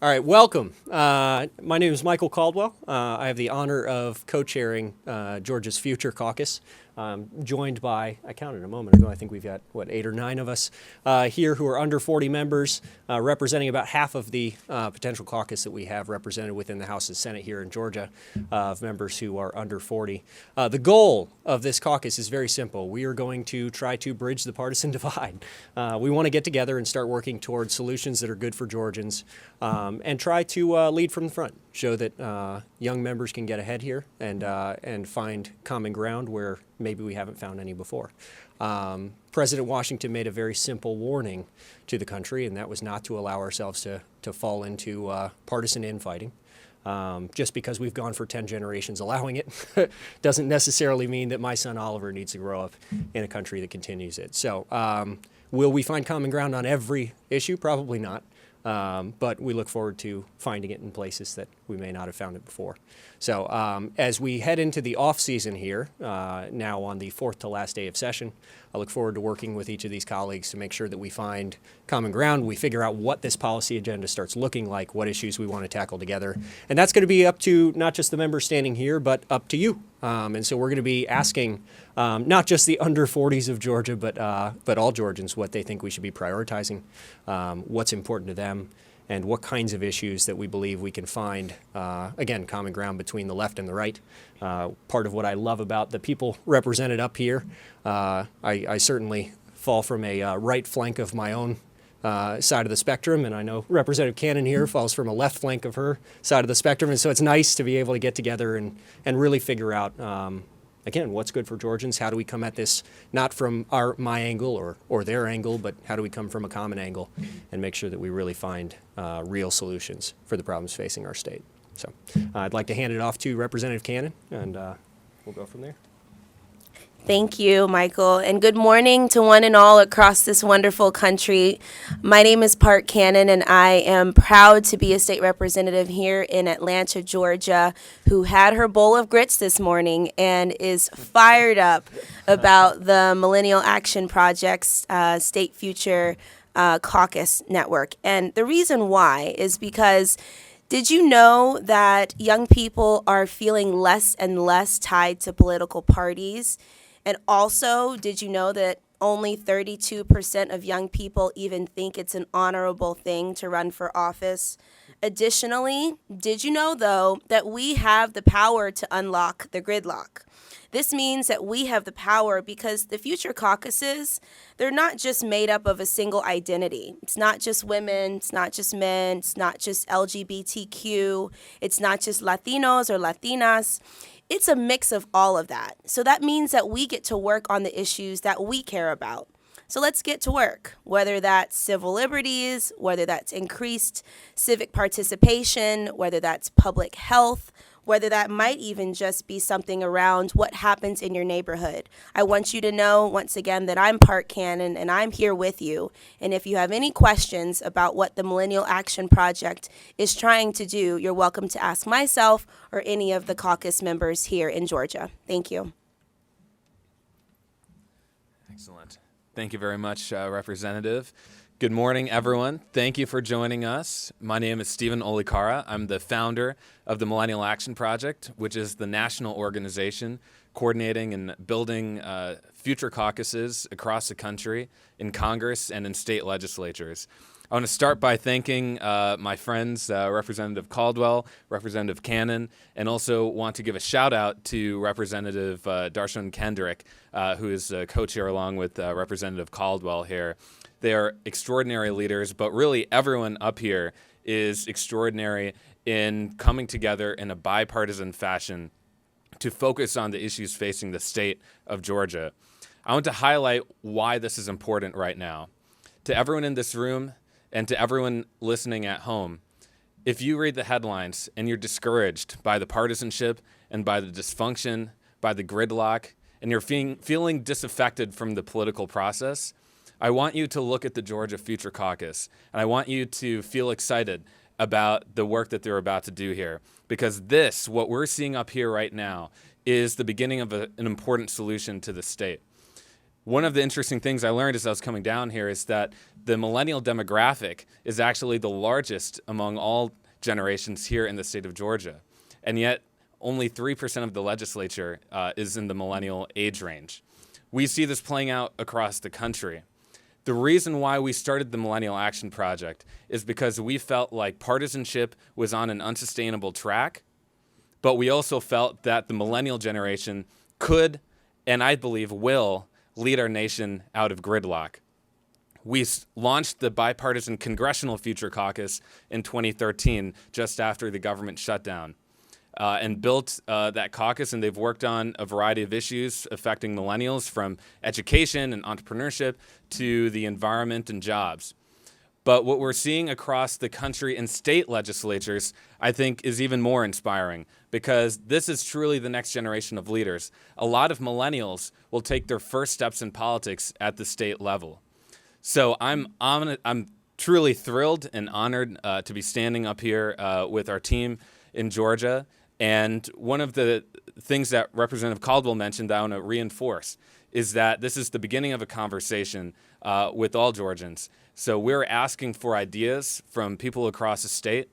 All right, welcome. My name is Michael Caldwell. I have the honor of co-chairing Georgia's Future Caucus. Joined by, I counted a moment ago, I think we've got, 8 or 9 of us here who are under 40 members, representing about half of the potential caucus that we have represented within the House and Senate here in Georgia, of members who are under 40. The goal of this caucus is very simple. We are going to try to bridge the partisan divide. We want to get together and start working towards solutions that are good for Georgians, and try to lead from the front, show that young members can get ahead here and find common ground where maybe we haven't found any before. President Washington made a very simple warning to the country, and that was not to allow ourselves to fall into partisan infighting. Just because we've gone for 10 generations allowing it doesn't necessarily mean that my son Oliver needs to grow up in a country that continues it. So will we find common ground on every issue? Probably not. But we look forward to finding it in places that we may not have found it before. So as we head into the off season here, now on the 4th to last day of session, I look forward to working with each of these colleagues to make sure that we find common ground, we figure out what this policy agenda starts looking like, what issues we want to tackle together. And that's going to be up to not just the members standing here, but up to you. And so we're going to be asking not just the under 40s of Georgia, but all Georgians what they think we should be prioritizing, what's important to them, and what kinds of issues that we believe we can find, again, common ground between the left and the right. Part of what I love about the people represented up here, I certainly fall from a right flank of my own side of the spectrum, and I know Representative Cannon here falls from a left flank of her side of the spectrum, and so it's nice to be able to get together and really figure out, again, what's good for Georgians. How do we come at this not from my angle or their angle, but how do we come from a common angle and make sure that we really find real solutions for the problems facing our state. So I'd like to hand it off to Representative Cannon, and we'll go from there. Thank you, Michael, and good morning to one and all across this wonderful country. My name is Park Cannon, and I am proud to be a state representative here in Atlanta, Georgia, who had her bowl of grits this morning and is fired up about the Millennial Action Project's State Future Caucus Network. And the reason why is because did you know that young people are feeling less and less tied to political parties? And also, did you know that only 32% of young people even think it's an honorable thing to run for office? Additionally, did you know, though, that we have the power to unlock the gridlock? This means that we have the power because the future caucuses, they're not just made up of a single identity. It's not just women, it's not just men, it's not just LGBTQ, it's not just Latinos or Latinas. It's a mix of all of that. So that means that we get to work on the issues that we care about. So let's get to work, whether that's civil liberties, whether that's increased civic participation, whether that's public health, whether that might even just be something around what happens in your neighborhood. I want you to know, once again, that I'm Park Cannon, and I'm here with you. And if you have any questions about what the Millennial Action Project is trying to do, you're welcome to ask myself or any of the caucus members here in Georgia. Thank you. Excellent. Thank you very much, Representative. Good morning, everyone. Thank you for joining us. My name is Stephen Olikara. I'm the founder of the Millennial Action Project, which is the national organization coordinating and building future caucuses across the country in Congress and in state legislatures. I want to start by thanking my friends, Representative Caldwell, Representative Cannon, and also want to give a shout out to Representative Darshun Kendrick, who is co-chair along with Representative Caldwell here. They are extraordinary leaders, but really everyone up here is extraordinary in coming together in a bipartisan fashion to focus on the issues facing the state of Georgia. I want to highlight why this is important right now. To everyone in this room and to everyone listening at home, if you read the headlines and you're discouraged by the partisanship and by the dysfunction, by the gridlock, and you're feeling disaffected from the political process, I want you to look at the Georgia Future Caucus, and I want you to feel excited about the work that they're about to do here. Because this, what we're seeing up here right now, is the beginning of an important solution to the state. One of the interesting things I learned as I was coming down here is that the millennial demographic is actually the largest among all generations here in the state of Georgia. And yet, only 3% of the legislature is in the millennial age range. We see this playing out across the country. The reason why we started the Millennial Action Project is because we felt like partisanship was on an unsustainable track, but we also felt that the millennial generation could, and I believe will, lead our nation out of gridlock. We launched the bipartisan Congressional Future Caucus in 2013, just after the government shutdown, and built that caucus, and they've worked on a variety of issues affecting millennials, from education and entrepreneurship to the environment and jobs. But what we're seeing across the country in state legislatures, I think, is even more inspiring, because this is truly the next generation of leaders. A lot of millennials will take their first steps in politics at the state level. So I'm truly thrilled and honored to be standing up here with our team in Georgia. And one of the things that Representative Caldwell mentioned that I want to reinforce is that this is the beginning of a conversation with all Georgians. So we're asking for ideas from people across the state,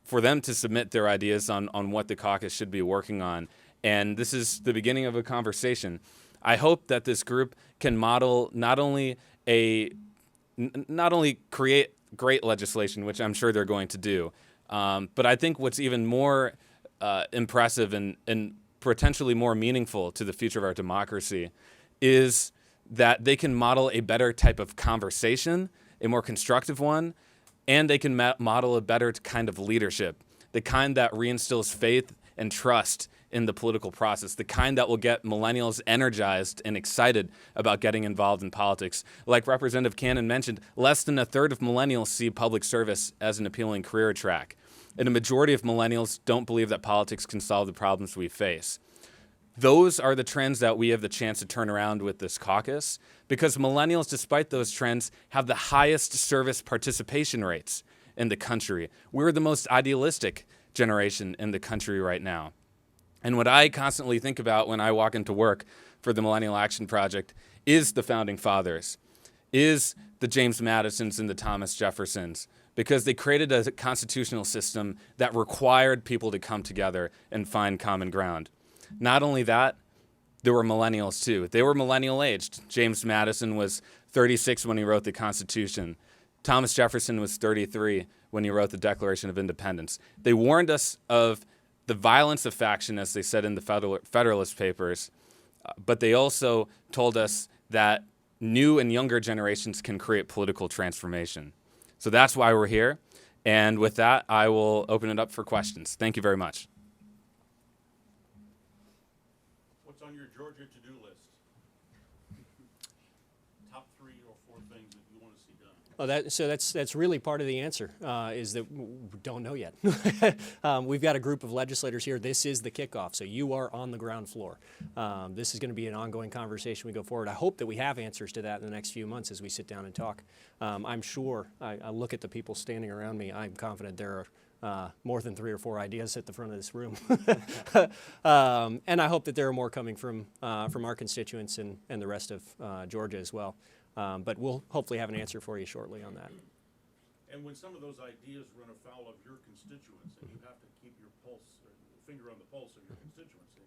for them to submit their ideas on what the caucus should be working on. And this is the beginning of a conversation. I hope that this group can model not only create great legislation, which I'm sure they're going to do, but I think what's even more impressive and potentially more meaningful to the future of our democracy is that they can model a better type of conversation, a more constructive one, and they can model a better kind of leadership, the kind that reinstills faith and trust in the political process, the kind that will get millennials energized and excited about getting involved in politics. Like Representative Cannon mentioned, less than a third of millennials see public service as an appealing career track. And a majority of millennials don't believe that politics can solve the problems we face. Those are the trends that we have the chance to turn around with this caucus, because millennials, despite those trends, have the highest service participation rates in the country. We're the most idealistic generation in the country right now. And what I constantly think about when I walk into work for the Millennial Action Project is the Founding Fathers, is the James Madisons and the Thomas Jeffersons, because they created a constitutional system that required people to come together and find common ground. Not only that, there were millennials too. They were millennial aged. James Madison was 36 when he wrote the Constitution. Thomas Jefferson was 33 when he wrote the Declaration of Independence. They warned us of the violence of faction, as they said in the Federalist Papers, but they also told us that new and younger generations can create political transformation. So that's why we're here. And with that, I will open it up for questions. Thank you very much. What's on your Georgia to-do list? Top 3 or 4 things that you want to see done. Oh, that's really part of the answer, is that we don't know yet. We've got a group of legislators here. This is the kickoff, so you are on the ground floor. This is going to be an ongoing conversation we go forward. I hope that we have answers to that in the next few months as we sit down and talk. I'm sure, I look at the people standing around me, I'm confident there are more than 3 or 4 ideas at the front of this room. And I hope that there are more coming from our constituents and the rest of Georgia as well. But we'll hopefully have an answer for you shortly on that. And when some of those ideas run afoul of your constituents and you have to keep your finger on the pulse of your constituency,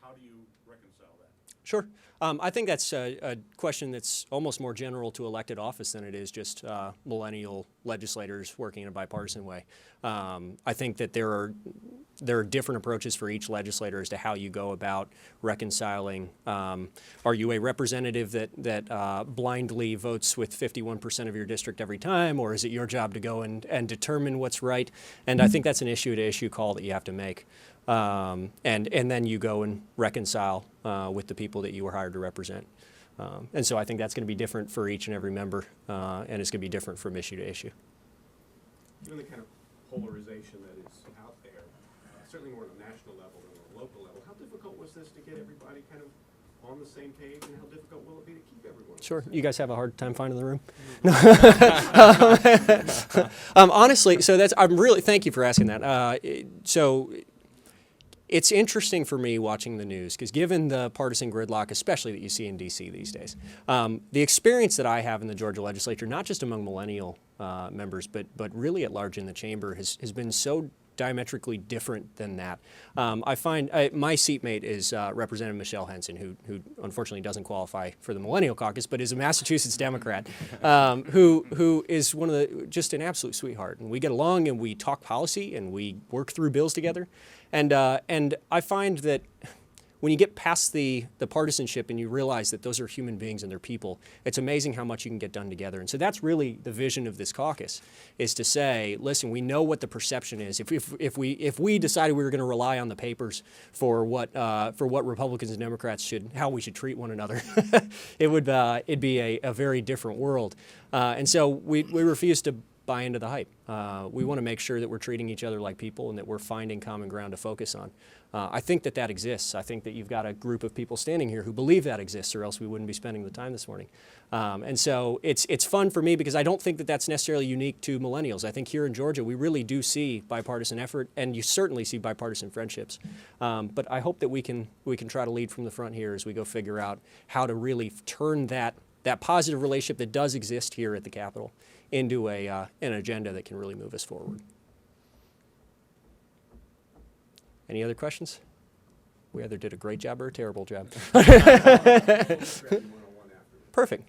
how do you reconcile that? Sure. I think that's a question that's almost more general to elected office than it is just millennial legislators working in a bipartisan way. I think that there are different approaches for each legislator as to how you go about reconciling. Are you a representative that blindly votes with 51% of your district every time, or is it your job to go and determine what's right? And I think that's an issue-to-issue call that you have to make. And then you go and reconcile with the people that you were hired to represent. And so I think that's going to be different for each and every member, and it's going to be different from issue to issue. Given the kind of polarization that is out there, certainly more on a national level than on a local level, how difficult was this to get everybody kind of on the same page, and how difficult will it be to keep everyone? Sure. You guys have a hard time finding the room? Honestly, so I'm really, thank you for asking that. So it's interesting for me watching the news because given the partisan gridlock, especially that you see in D.C. these days, the experience that I have in the Georgia legislature, not just among millennial members, but really at large in the chamber, has been so diametrically different than that. I find my seatmate is Representative Michelle Henson, who unfortunately doesn't qualify for the Millennial Caucus, but is a Massachusetts Democrat, who is one of the just an absolute sweetheart. And we get along and we talk policy and we work through bills together. And I find that when you get past the partisanship and you realize that those are human beings and they're people, it's amazing how much you can get done together. And so that's really the vision of this caucus, is to say, listen, we know what the perception is. If we decided we were going to rely on the papers for what Republicans and Democrats how we should treat one another, it'd be a very different world. And so we refuse to buy into the hype. We want to make sure that we're treating each other like people and that we're finding common ground to focus on. I think that exists. I think that you've got a group of people standing here who believe that exists, or else we wouldn't be spending the time this morning. And so it's fun for me because I don't think that that's necessarily unique to millennials. I think here in Georgia we really do see bipartisan effort, and you certainly see bipartisan friendships. But I hope that we can try to lead from the front here as we go figure out how to really turn that positive relationship that does exist here at the Capitol into an agenda that can really move us forward. Any other questions? We either did a great job or a terrible job. Perfect.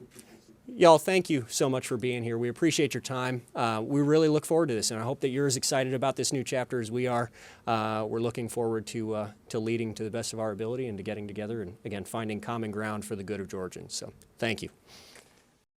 Y'all, thank you so much for being here. We appreciate your time. We really look forward to this, and I hope that you're as excited about this new chapter as we are. We're looking forward to leading to the best of our ability and to getting together and, again, finding common ground for the good of Georgians. So thank you.